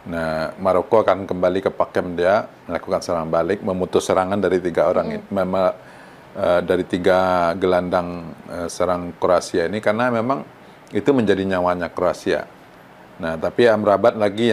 Nah, Maroko akan kembali ke pakem dia, melakukan serangan balik, memutus serangan dari 3 orang dari 3 gelandang serang Kroasia ini, karena memang itu menjadi nyawanya Kroasia. Nah, tapi Amrabat lagi.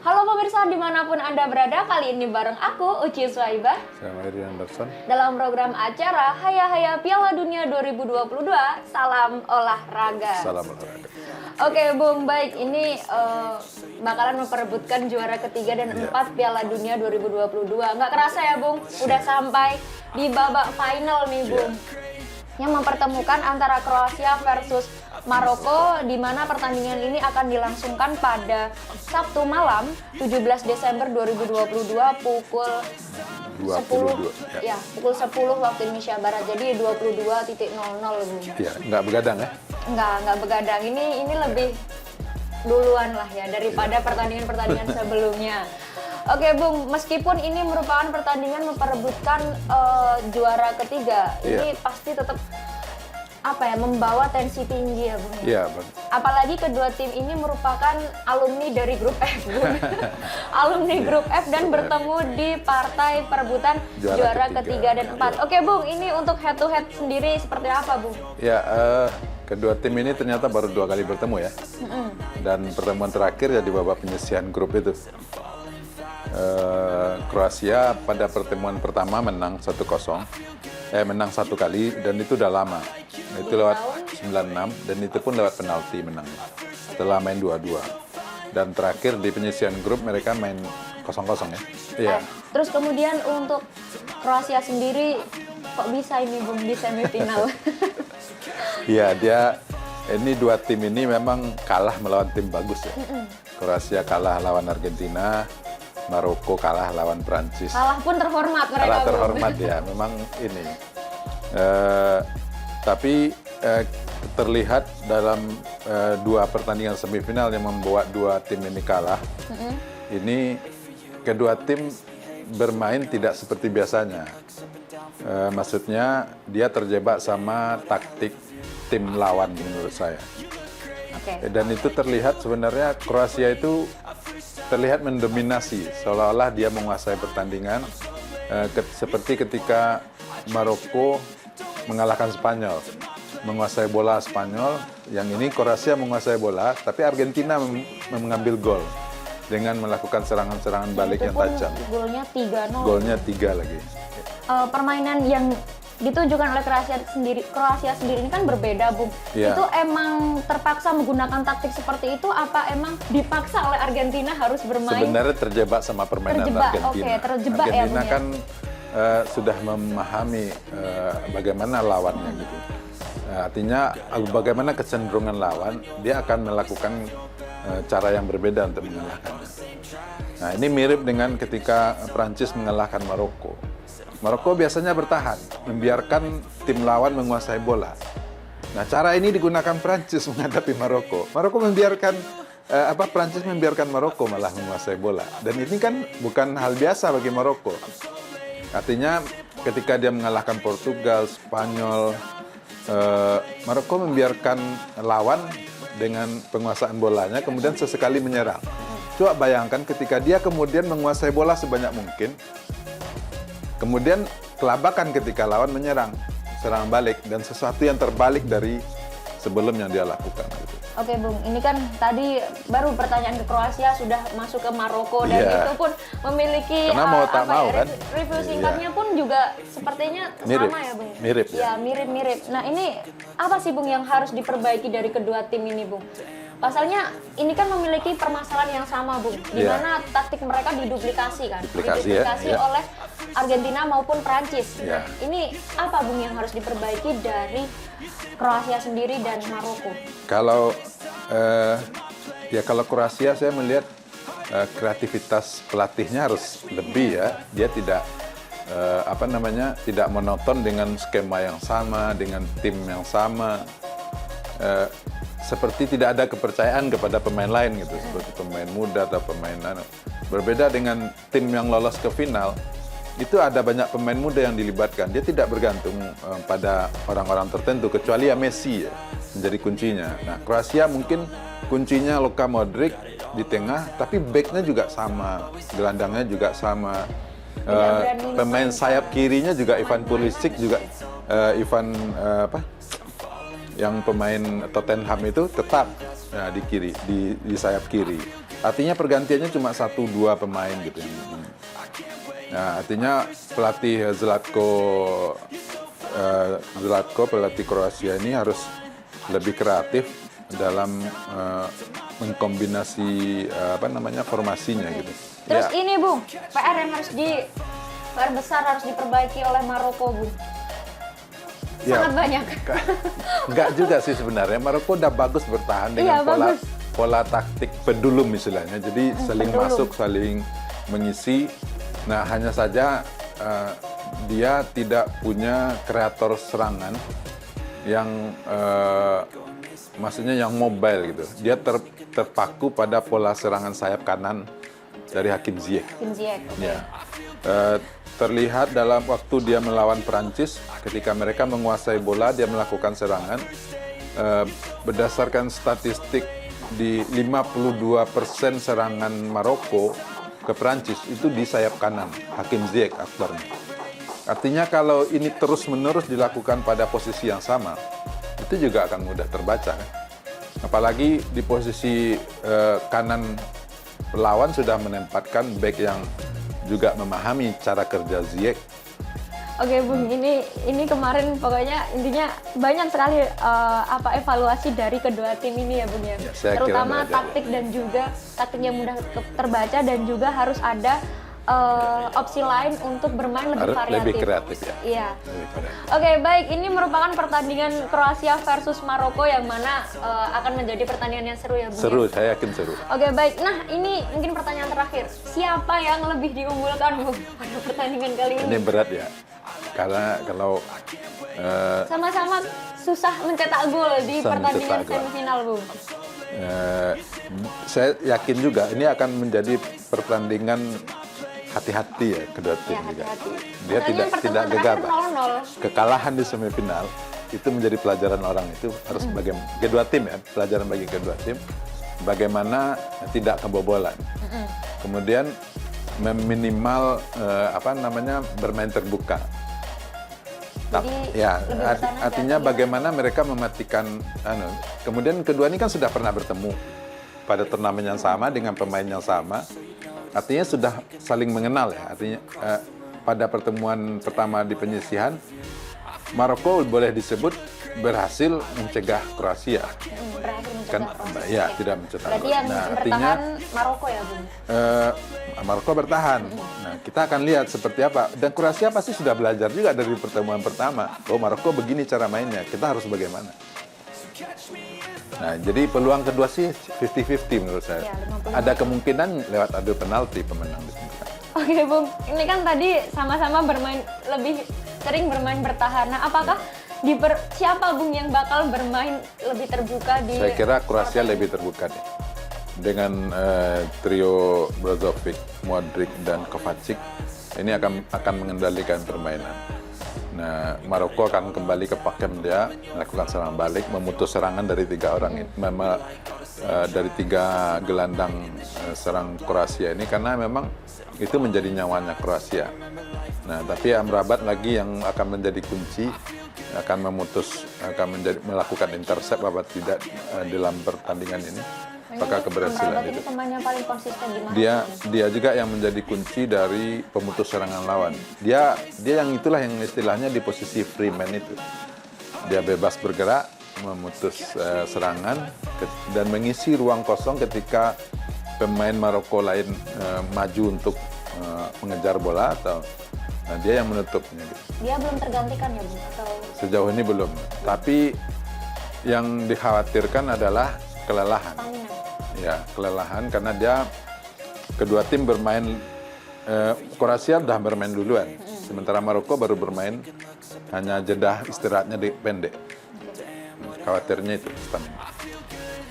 Halo pemirsa dimanapun Anda berada, kali ini bareng aku, Uci Swaibah. Saya Mahiri Anderson. Dalam program acara Haya Haya Piala Dunia 2022, Salam Olahraga. Salam olahraga. Oke Bung, baik, ini bakalan memperebutkan juara ketiga dan 4 Piala Dunia 2022. Nggak kerasa ya Bung, udah sampai di babak final nih Bung. Yang mempertemukan antara Kroasia versus Maroko, di mana pertandingan ini akan dilangsungkan pada Sabtu malam 17 Desember 2022 pukul 10 ya, pukul 10 waktu Indonesia Barat. Jadi 22.00 Bung. Ya, nggak begadang ya? Nggak begadang. Ini lebih duluan lah ya daripada pertandingan-pertandingan sebelumnya. Oke Bung, meskipun ini merupakan pertandingan memperebutkan juara ketiga, ini pasti tetap membawa tensi tinggi ya Bung. Iya, Bang. Apalagi kedua tim ini merupakan alumni dari grup F Bung. Alumni grup F dan bertemu di partai perebutan juara ketiga dan 4. Oke Bung, ini untuk head to head sendiri seperti apa Bung? Ya, kedua tim ini ternyata baru 2 kali bertemu ya. Dan pertemuan terakhir ya di babak penyisihan grup itu. Kroasia pada pertemuan pertama menang 1-0, menang 1 kali, dan itu udah lama. Itu lewat 96 dan itu pun lewat penalti menang. Setelah main 2-2. Dan terakhir di penyisihan grup mereka main 0-0 ya. Iya. Terus kemudian untuk Kroasia sendiri kok bisa ini Bung di semifinal? Iya, ini 2 tim ini memang kalah melawan tim bagus ya. Kroasia kalah lawan Argentina, Maroko kalah lawan Prancis. Kalah pun terhormat mereka. Kalah terhormat ya, memang ini. Tapi terlihat dalam 2 pertandingan semifinal yang membuat 2 tim ini kalah. Ini kedua tim bermain tidak seperti biasanya. Maksudnya dia terjebak sama taktik tim lawan menurut saya. Dan itu terlihat sebenarnya Kroasia itu terlihat mendominasi, seolah-olah dia menguasai pertandingan, seperti ketika Maroko mengalahkan Spanyol, menguasai bola Spanyol. Yang ini Kroasia menguasai bola, tapi Argentina mengambil gol dengan melakukan serangan-serangan balik yang tajam. Golnya 3-0. Golnya 3 lagi. Permainan yang ditunjukkan oleh Kroasia sendiri ini kan berbeda, Bung. Itu emang terpaksa menggunakan taktik seperti itu, apa emang dipaksa oleh Argentina harus bermain? Sebenarnya terjebak sama permainan Argentina. Terjebak Argentina ya, kan sudah memahami bagaimana lawannya gitu. Artinya bagaimana kecenderungan lawan, dia akan melakukan cara yang berbeda untuk mengalahkannya. Nah, ini mirip dengan ketika Prancis mengalahkan Maroko. Maroko biasanya bertahan, membiarkan tim lawan menguasai bola. Nah, cara ini digunakan Prancis menghadapi Maroko. Maroko membiarkan Prancis membiarkan Maroko malah menguasai bola. Dan ini kan bukan hal biasa bagi Maroko. Artinya ketika dia mengalahkan Portugal, Spanyol, Maroko membiarkan lawan dengan penguasaan bolanya, kemudian sesekali menyerang. Coba bayangkan ketika dia kemudian menguasai bola sebanyak mungkin, kemudian kelabakan ketika lawan menyerang, serang balik, dan sesuatu yang terbalik dari sebelum yang dia lakukan. Gitu. Oke Bung, ini kan tadi baru pertanyaan ke Kroasia sudah masuk ke Maroko dan itu pun memiliki review singkatnya pun juga sepertinya mirip, sama ya Bung? Mirip. Ya, mirip-mirip. Nah ini apa sih Bung yang harus diperbaiki dari kedua tim ini Bung? Pasalnya ini kan memiliki permasalahan yang sama Bung, di mana taktik mereka diduplikasi kan, oleh Argentina maupun Prancis. Nah, ini apa Bung yang harus diperbaiki dari Kroasia sendiri dan Maroko? Kalau Kroasia saya melihat kreativitas pelatihnya harus lebih ya. Dia tidak tidak monoton dengan skema yang sama, dengan tim yang sama. seperti tidak ada kepercayaan kepada pemain lain gitu, seperti pemain muda atau pemain berbeda dengan tim yang lolos ke final. Itu ada banyak pemain muda yang dilibatkan. Dia tidak bergantung pada orang-orang tertentu, kecuali ya Messi ya, menjadi kuncinya. Nah, Kroasia mungkin kuncinya Luka Modric di tengah, tapi backnya juga sama, gelandangnya juga sama. Pemain sayap kirinya juga Ivan Pulisic juga, yang pemain Tottenham itu tetap di kiri, di sayap kiri. Artinya pergantiannya cuma 1-2 pemain gitu. Nah, artinya pelatih Zlatko, pelatih Kroasia ini harus lebih kreatif dalam mengkombinasi formasinya gitu. Terus ini Bung, PR besar harus diperbaiki oleh Maroko Bung. Sangat banyak. Enggak juga sih sebenarnya. Maroko udah bagus bertahan dengan pola taktik pendulum istilahnya. Jadi saling masuk, saling mengisi. Nah, hanya saja dia tidak punya kreator serangan yang maksudnya yang mobile gitu. Dia terpaku pada pola serangan sayap kanan dari Hakim Ziyech. Okay. Ya. Terlihat dalam waktu dia melawan Prancis, ketika mereka menguasai bola, dia melakukan serangan. Berdasarkan statistik, di 52% serangan Maroko ke Prancis itu di sayap kanan, Hakim Ziyech aktornya. Artinya kalau ini terus-menerus dilakukan pada posisi yang sama, itu juga akan mudah terbaca. Apalagi di posisi kanan lawan sudah menempatkan back yang juga memahami cara kerja Ziyech. Oke Bung, ini kemarin pokoknya intinya banyak sekali evaluasi dari kedua tim ini ya Bung ya. Terutama taktik dan juga taktiknya mudah terbaca dan juga harus ada opsi lain untuk bermain lebih variatif. Lebih kreatif ya. Iya. Oke, baik. Ini merupakan pertandingan Kroasia versus Maroko yang mana akan menjadi pertandingan yang seru ya Bung. Seru, saya yakin seru. Oke, baik. Nah, ini mungkin pertanyaan terakhir. Siapa yang lebih diunggulkan Bung pada pertandingan kali ini? Ini berat ya. Karena kalau sama-sama susah mencetak gol di pertandingan semifinal, Bung. Saya yakin juga ini akan menjadi pertandingan hati-hati ya kedua tim juga. Dia tidak gegabah. Kekalahan di semifinal itu menjadi pelajaran orang itu harus bagaimana kedua tim ya, pelajaran bagi kedua tim bagaimana tidak kebobolan. Kemudian meminimal bermain terbuka. Artinya bagaimana mereka mematikan kemudian kedua ini kan sudah pernah bertemu pada turnamen yang sama dengan pemain yang sama. Artinya sudah saling mengenal ya. Artinya pada pertemuan pertama di penyisihan Maroko boleh disebut berhasil mencegah Kroasia. Tidak mencetak. Berarti yang bertahan Maroko ya, Bung? Maroko bertahan. Nah, kita akan lihat seperti apa. Dan Kroasia pasti sudah belajar juga dari pertemuan pertama. Oh, Maroko begini cara mainnya. Kita harus bagaimana? Nah, jadi peluang kedua sih 50-50 menurut saya. Ya, ada kemungkinan lewat adu penalti pemenang di sini. Oke, Bung. Ini kan tadi sama-sama lebih sering bermain bertahan. Nah, apakah siapa Bung yang bakal bermain lebih terbuka di? Saya kira Kroasia lebih terbuka deh. Dengan trio Brozovic, Modric dan Kovacic ini akan mengendalikan permainan. Nah, Maroko akan kembali ke pakem dia, melakukan serangan balik, memutus serangan dari tiga orang ini, dari tiga gelandang serang Kroasia ini karena memang itu menjadi nyawanya Kroasia. Nah, tapi Amrabat lagi yang akan menjadi kunci, akan melakukan intercept apa tidak dalam pertandingan ini. Apakah keberhasilan itu? Pemainnya paling konsisten di mana? Dia juga yang menjadi kunci dari pemutus serangan lawan. Dia yang itulah yang istilahnya di posisi free man itu. Dia bebas bergerak, memutus serangan dan mengisi ruang kosong ketika pemain Maroko lain maju untuk mengejar bola atau dia yang menutupnya. Dia belum tergantikan ya, Bung? Sejauh ini belum. Tapi yang dikhawatirkan adalah kelelahan. Ya, kelelahan karena kedua tim bermain, Kroasia sudah bermain duluan, sementara Maroko baru bermain, hanya jeda istirahatnya pendek. Khawatirnya itu stamina.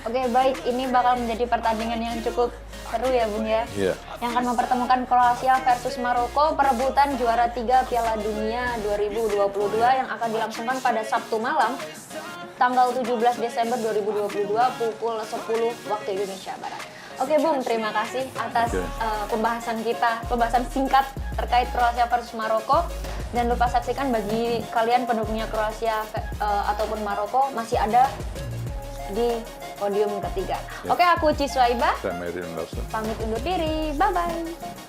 Oke, baik. Ini bakal menjadi pertandingan yang cukup seru ya, Bung ya. Iya. Yang akan mempertemukan Kroasia versus Maroko, perebutan juara 3 Piala Dunia 2022 yang akan dilangsungkan pada Sabtu malam, tanggal 17 Desember 2022 pukul 10 waktu Indonesia Barat. Oke, Bung, terima kasih atas pembahasan singkat terkait Kroasia versus Maroko. Jangan lupa saksikan bagi kalian pendukungnya Kroasia ataupun Maroko masih ada di podium ketiga. Oke, aku Ciswaiba. Saya Mary Anderson. Pamit undur diri. Bye-bye.